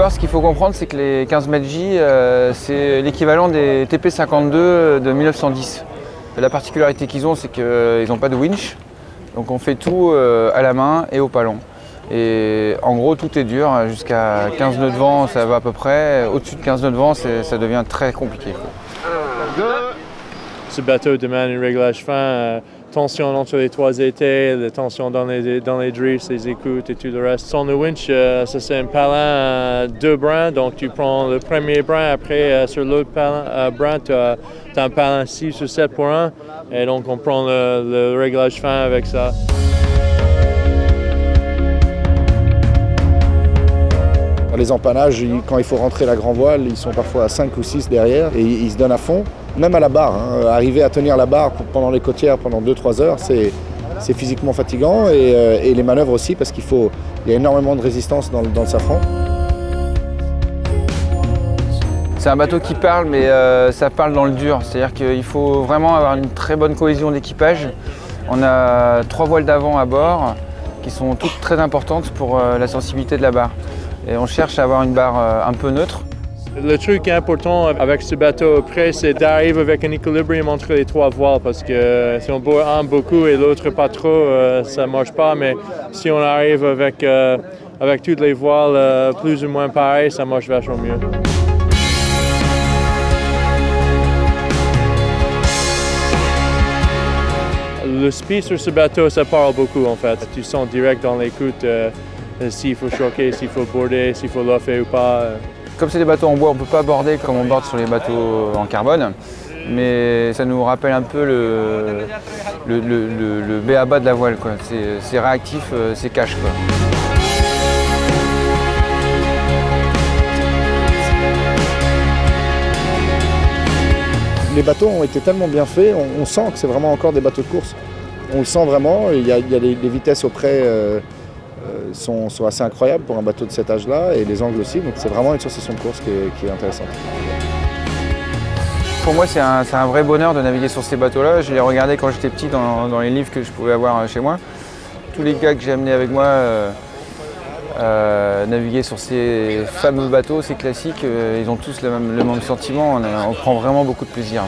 Alors ce qu'il faut comprendre, c'est que les 15 mètres J, c'est l'équivalent des TP52 de 1910. La particularité qu'ils ont, c'est qu'ils n'ont pas de winch, donc on fait tout à la main et au palon. Et en gros, tout est dur, jusqu'à 15 nœuds de vent, ça va à peu près. Au-dessus de 15 nœuds de vent, ça devient très compliqué. Ce bateau demande un réglage fin, tension entre les trois étais, la tension dans les drifts, les écoutes et tout le reste. Sans le winch, ça c'est un palin deux brins, donc tu prends le premier brin, après sur l'autre brin, tu as un palin 6 ou 7 pour 1, et donc on prend le réglage fin avec ça. Les empannages, quand il faut rentrer la grand voile, ils sont parfois à 5 ou 6 derrière et ils se donnent à fond, même à la barre. Arriver à tenir la barre pendant les côtières pendant 2-3 heures, c'est physiquement fatigant et les manœuvres aussi parce qu'il y a énormément de résistance dans le safran. C'est un bateau qui parle, mais ça parle dans le dur. C'est-à-dire qu'il faut vraiment avoir une très bonne cohésion d'équipage. On a 3 voiles d'avant à bord qui sont toutes très importantes pour la sensibilité de la barre. Et on cherche à avoir une barre un peu neutre. Le truc important avec ce bateau après, c'est d'arriver avec un équilibre entre les 3 voiles parce que si on boit un beaucoup et l'autre pas trop, ça ne marche pas. Mais si on arrive avec toutes les voiles plus ou moins pareilles, ça marche vachement mieux. Le speed sur ce bateau, ça parle beaucoup en fait. Tu sens direct dans l'écoute s'il faut choquer, s'il faut border, s'il faut l'offrir ou pas. Comme c'est des bateaux en bois, on ne peut pas border comme on borde sur les bateaux en carbone, mais ça nous rappelle un peu le b.a-ba de la voile. C'est réactif, c'est cash, quoi. Les bateaux ont été tellement bien faits, on sent que c'est vraiment encore des bateaux de course. On le sent vraiment, il y a les vitesses auprès sont assez incroyables pour un bateau de cet âge-là et les angles aussi, donc c'est vraiment une sensation de course qui est intéressante. Pour moi, c'est un vrai bonheur de naviguer sur ces bateaux-là. Je les regardais quand j'étais petit dans les livres que je pouvais avoir chez moi. Tous les gars que j'ai amenés avec moi naviguer sur ces fameux bateaux, ces classiques, ils ont tous le même sentiment. On prend vraiment beaucoup de plaisir.